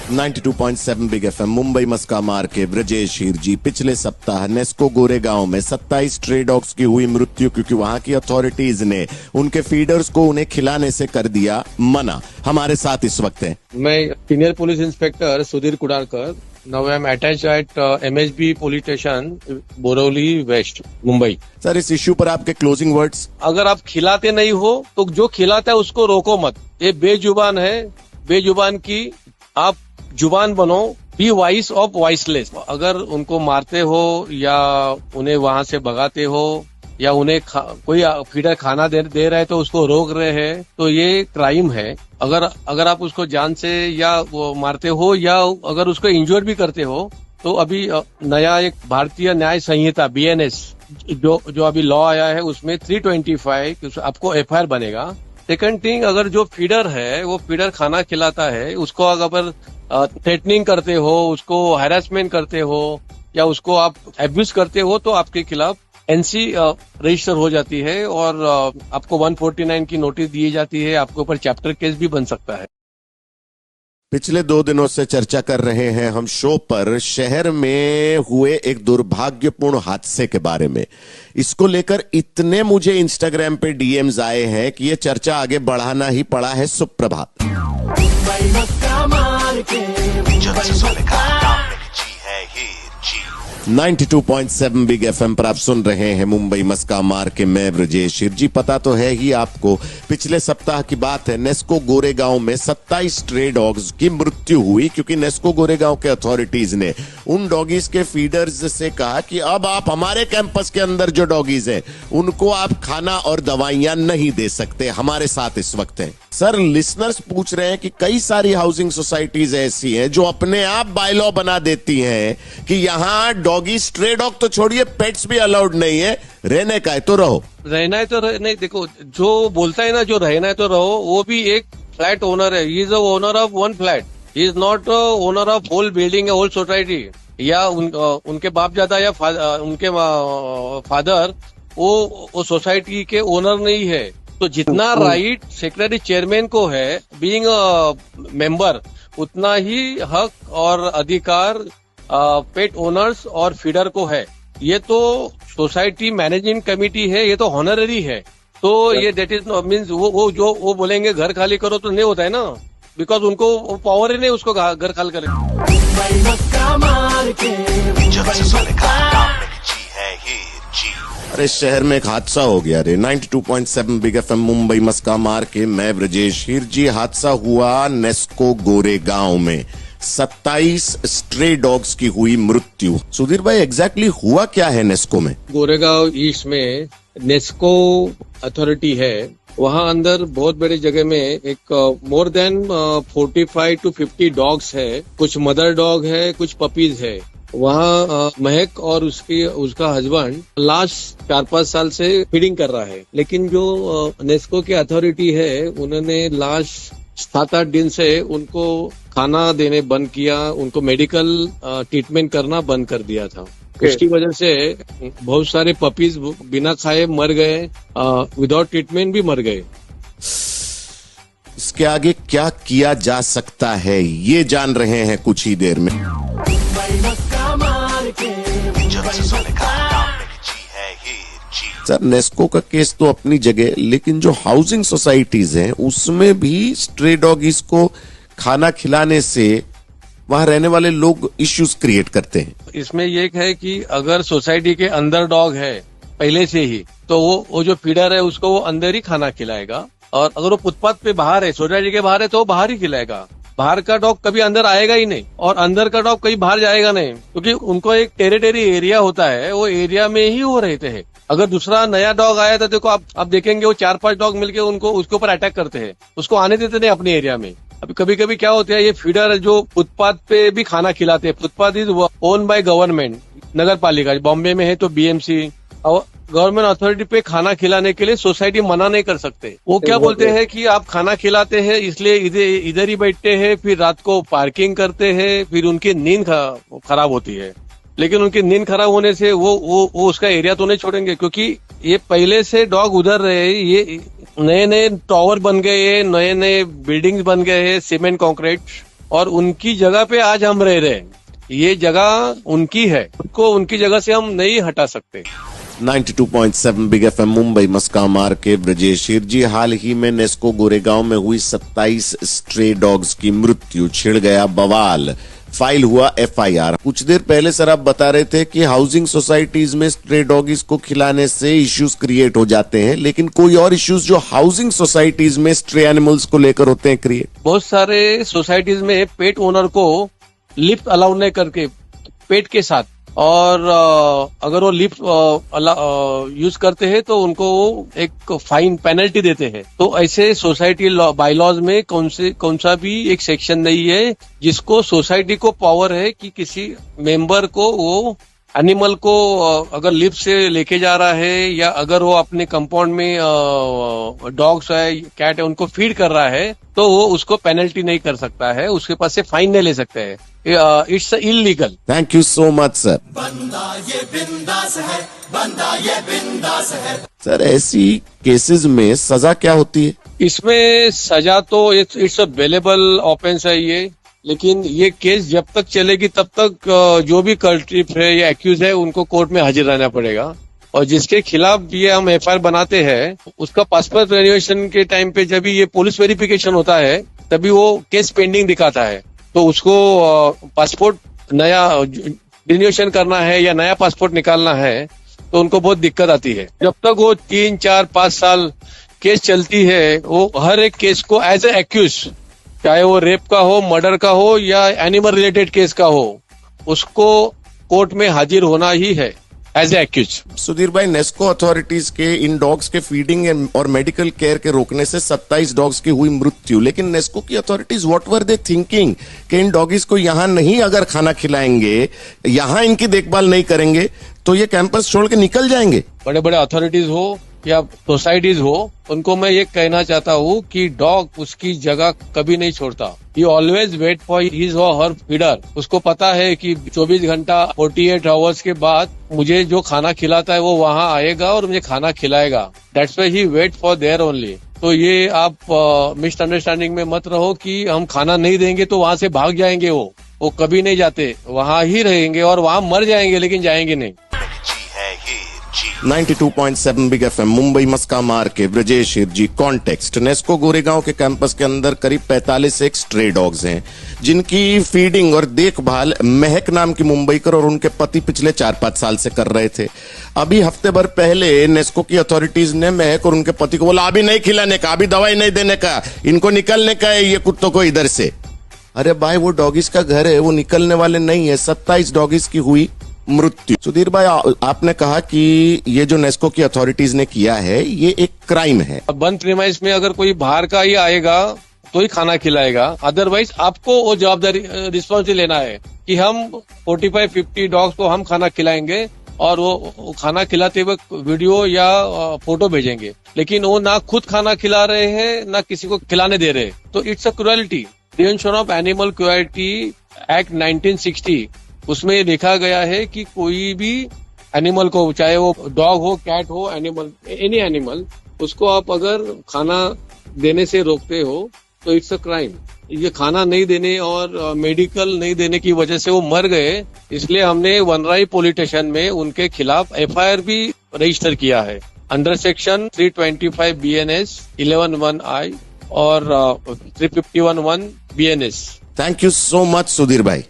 92.7 big FM Mumbai मस्का मार के ब्रजेश हीर जी। पिछले सप्ताह नेस्को गोरेगांव में 27 स्ट्रे डॉग्स की हुई मृत्यु क्योंकि वहां की अथॉरिटीज ने उनके फीडर्स को उन्हें खिलाने से कर दिया मना। हमारे साथ इस वक्त हैं मैं senior police inspector Sudhir Kudarkar. Now I am attached at MHB police station Borivali west Mumbai. Sir, इस इश्यू पर आपके क्लोजिंग वर्ड्स। अगर आप खिलाते नहीं हो तो जो खिलाता है उसको रोको मत। ये बेजुबान है, बेजुबान की आप जुबान बनो। Be voice of voiceless. अगर उनको मारते हो या उन्हें वहां से भगाते हो या उन्हें कोई फीडर खाना दे रहा है तो उसको रोक रहे हैं तो ये क्राइम है। अगर आप उसको जान से या वो मारते हो या अगर उसको इंजोर भी करते हो तो अभी नया एक भारतीय न्याय संहिता BNS जो अभी लॉ आया है उसमें 325 आपको FIR बनेगा। सेकंड थिंग, अगर जो फीडर है वो फीडर खाना खिलाता है उसको अगर थ्रेटनिंग करते हो, उसको हैरेसमेंट करते हो या उसको आप एब्यूज करते हो तो आपके खिलाफ NC रजिस्टर हो जाती है और आपको 149 की नोटिस दी जाती है। आपके ऊपर चैप्टर केस भी बन सकता है। पिछले 2 दिनों से चर्चा कर रहे हैं हम शो पर शहर में हुए एक दुर्भाग्यपूर्ण हादसे के बारे में। इसको लेकर इतने मुझे इंस्टाग्राम पे DMs आए हैं कि ये चर्चा आगे बढ़ाना ही पड़ा है। सुप्रभात। 92.7 बिग एफएम पर आप सुन रहे हैं मुंबई मस्का मार के, मैं ब्रजेश हीर जी। पता तो है ही आपको, पिछले सप्ताह की बात है। नेस्को गोरेगांव में 27 स्ट्रे डॉग्स की मृत्यु हुई क्योंकि नेस्को गोरेगांव के अथॉरिटीज ने उन डॉगीज के फीडर्स से कहा कि अब आप हमारे कैंपस के अंदर जो डॉगीज हैं उनको आप खाना और दवाइयां नहीं दे सकते। हमारे साथ इस वक्त हैं सर, लिसनर्स पूछ रहे हैं कि कई सारी हाउसिंग सोसाइटीज ऐसी हैं जो अपने आप बायलॉ बना देती हैं कि यहां डॉगी, स्ट्रे डॉग तो छोड़िए, पेट्स भी अलाउड नहीं है। रहने का है तो रहो, रहना है तो नहीं। देखो, जो बोलता है ना जो रहना है तो रहो, वो भी एक फ्लैट ओनर है। He is a owner of one flat, he is not owner of whole building, whole society. या उनके बाप दादा या उनके फादर वो सोसाइटी के ओनर नहीं है। तो जितना राइट सेक्रेटरी चेयरमैन को है बीइंग अ मेंबर, उतना ही हक और अधिकार पेट ओनर्स और फीडर को है। ये तो सोसाइटी मैनेजिंग कमेटी है, ये तो हॉनररी है। तो ये दैट इज मीन्स वो बोलेंगे घर खाली करो तो नहीं होता है ना, बिकॉज उनको पावर ही नहीं उसको घर खाली करे। अरे शहर में एक हादसा हो गया रे। 92.7 बिग एफएम मुंबई मस्का मार के, मैं ब्रजेश हीर जी। हादसा हुआ नेस्को गोरेगांव में, 27 स्ट्रे डॉग्स की हुई मृत्यु। सुधीर भाई, एग्जैक्टली हुआ क्या है नेस्को में? गोरेगांव ईस्ट में नेस्को अथॉरिटी है, वहाँ अंदर बहुत बड़ी जगह में एक मोर देन 45 to 50 डॉग्स है। कुछ मदर डॉग है, कुछ पपीज है। वहाँ महक और उसका हस्बैंड लास्ट 4-5 साल से फीडिंग कर रहा है। लेकिन जो नेस्को की अथॉरिटी है उन्होंने लास्ट 7-8 दिन से उनको खाना देने बंद किया, उनको मेडिकल ट्रीटमेंट करना बंद कर दिया था। उसकी वजह से बहुत सारे पपीज बिना खाए मर गए, विदाउट ट्रीटमेंट भी मर गए। इसके आगे क्या किया जा सकता है ये जान रहे हैं कुछ ही देर में। सर, नेस्को का केस तो अपनी जगह, लेकिन जो हाउसिंग सोसाइटीज हैं उसमें भी स्ट्रे डॉगीज को खाना खिलाने से वहां रहने वाले लोग इश्यूज क्रिएट करते हैं। इसमें ये है कि अगर सोसाइटी के अंदर डॉग है पहले से ही, तो वो जो फीडर है उसको वो अंदर ही खाना खिलाएगा। और अगर वो फुटपाथ पे बाहर है, सोसाइटी के बाहर है, तो वो बाहर ही खिलाएगा। बाहर का डॉग कभी अंदर आएगा ही नहीं और अंदर का डॉग कहीं बाहर जाएगा नहीं, क्योंकि उनको एक टेरिटरी एरिया होता है, वो एरिया में ही वो रहते हैं। अगर दूसरा नया डॉग आया था, देखो आप देखेंगे वो 4-5 डॉग मिलके उसके ऊपर अटैक करते हैं, उसको आने देते नहीं अपने एरिया में। अभी कभी कभी क्या होता है, ये फीडर जो फुटपाथ पे भी खाना खिलाते हैं। Footpath is own by government, नगर पालिका। बॉम्बे में है तो BMC और गवर्नमेंट अथॉरिटी पे खाना खिलाने के लिए सोसाइटी मना नहीं कर सकते। वो क्या बोलते हैं कि आप खाना खिलाते हैं इसलिए इधर ही बैठते हैं, फिर रात को पार्किंग करते हैं, फिर उनकी नींद खराब होती है। लेकिन उनकी नींद खराब होने से वो उसका एरिया तो नहीं छोड़ेंगे, क्योंकि ये पहले से डॉग उधर रहे, ये नए नए टावर बन गए हैं, नए नए बिल्डिंग्स बन गए हैं, सीमेंट कंक्रीट, और उनकी जगह पे आज हम रह रहे हैं। ये जगह उनकी है, को उनकी जगह से हम नहीं हटा सकते। 92.7 बिग एफएम मुंबई मस्का मार के ब्रजेश हिरजी। हाल ही में नेस्को गोरेगांव में हुई 27 स्ट्रे डॉग्स की मृत्यु, छिड़ गया बवाल, फाइल हुआ एफआईआर। कुछ देर पहले सर आप बता रहे थे कि हाउसिंग सोसाइटीज में स्ट्रे डॉगीज को खिलाने से इश्यूज क्रिएट हो जाते हैं, लेकिन कोई और इश्यूज जो हाउसिंग सोसाइटीज में स्ट्रे एनिमल्स को लेकर होते हैं क्रिएट? बहुत सारे सोसाइटीज में पेट ओनर को लिफ्ट अलाउ नहीं करके पेट के साथ, और अगर वो लिफ्ट यूज करते हैं तो उनको एक फाइन पेनल्टी देते हैं। तो ऐसे सोसाइटी बायलॉज में कौन सा भी एक सेक्शन नहीं है जिसको सोसाइटी को पावर है कि किसी मेंबर को वो एनिमल को अगर लिफ्ट से लेके जा रहा है, या अगर वो अपने कंपाउंड में डॉग्स है, कैट है, उनको फीड कर रहा है, तो वो उसको पेनल्टी नहीं कर सकता है, उसके पास से फाइन नहीं ले सकते हैं। It's illegal. Thank you so much sir. बंदा ये बिंदास है, बंदा ये बिंदास है। सर ऐसी केसेस में सजा क्या होती है? इसमें सजा तो इट्स अवेलेबल ऑफेंस है ये, लेकिन ये केस जब तक चलेगी तब तक जो भी कल्ट्रिप है या एक्यूज है उनको कोर्ट में हाजिर रहना पड़ेगा। और जिसके खिलाफ ये हम एफआईआर बनाते हैं उसका पासपोर्ट रिन्यूएशन के टाइम पे जब ये पुलिस वेरिफिकेशन होता है तभी वो केस पेंडिंग दिखाता है, तो उसको पासपोर्ट नया रिन्यूएशन करना है या नया पासपोर्ट निकालना है तो उनको बहुत दिक्कत आती है। जब तक वो 3, 4, 5 साल केस चलती है, वो हर एक केस को एज ए एक्यूज, चाहे वो रेप का हो, मर्डर का हो या एनिमल रिलेटेड केस का हो, उसको कोर्ट में हाजिर होना ही है एज ए एक्यूज। सुधीर भाई, नेस्को अथॉरिटीज के इन डॉग्स के फीडिंग और मेडिकल केयर के रोकने से 27 डॉग्स की हुई मृत्यु, लेकिन नेस्को की authorities what were they thinking कि इन डॉगीज को यहाँ नहीं अगर खाना खिलाएंगे, यहाँ इनकी देखभाल नहीं करेंगे तो ये कैंपस छोड़ के निकल जाएंगे? बड़े बड़े अथॉरिटीज हो या सोसाइटीज हो, उनको मैं ये कहना चाहता हूँ कि डॉग उसकी जगह कभी नहीं छोड़ता। He always wait for his और हर फीडर। उसको पता है कि 24 घंटा 48 आवर्स के बाद मुझे जो खाना खिलाता है वो वहाँ आएगा और मुझे खाना खिलाएगा। That's why he wait for there only. तो ये आप मिसअंडरस्टैंडिंग में मत रहो कि हम खाना नहीं देंगे तो वहाँ से भाग जाएंगे। वो कभी नहीं जाते, वहाँ ही रहेंगे और वहाँ मर जाएंगे, लेकिन जाएंगे नहीं। 92.7 बिग एफएम मुंबई मस्का मार के ब्रजेश हिरजी। कॉन्टेक्स्ट, नेस्को गोरेगांव के कैंपस के अंदर करीब 45 एक स्ट्रे डॉग्स हैं जिनकी फीडिंग और देखभाल महक नाम की मुंबईकर और उनके पति पिछले 4-5 साल से कर रहे थे। अभी हफ्ते भर पहले नेस्को की अथॉरिटीज ने महक और उनके पति को बोला अभी नहीं खिलाने का, अभी दवाई नहीं देने का, इनको निकलने का है ये कुत्तों को इधर से। अरे भाई, वो डॉगीज का घर है, वो निकलने वाले नहीं है। 27 डॉगीज की हुई मृत्यु। सुधीर भाई, आपने कहा कि ये जो नेस्को की अथॉरिटीज ने किया है ये एक क्राइम है। बंद प्रीमाइस में अगर कोई बाहर का ही आएगा तो ही खाना खिलाएगा, अदरवाइज आपको वो जवाबदारी रिस्पॉन्सिबिलिटी लेना है कि हम 45-50 डॉग्स को हम खाना खिलाएंगे और वो खाना खिलाते हुए वीडियो या फोटो भेजेंगे, लेकिन वो ना खुद खाना खिला रहे हैं ना किसी को खिलाने दे रहे। तो it's a cruelty. Prevention of animal cruelty act 1960, उसमें ये देखा गया है कि कोई भी एनिमल को, चाहे वो डॉग हो, कैट हो, एनिमल, एनी एनिमल, उसको आप अगर खाना देने से रोकते हो तो इट्स अ क्राइम। ये खाना नहीं देने और मेडिकल नहीं देने की वजह से वो मर गए, इसलिए हमने वनराई पुलिस स्टेशन में उनके खिलाफ एफआईआर भी रजिस्टर किया है अंडर सेक्शन 325 BNS 11(1)I और 351(1) BNS। Thank you so much Sudhir भाई।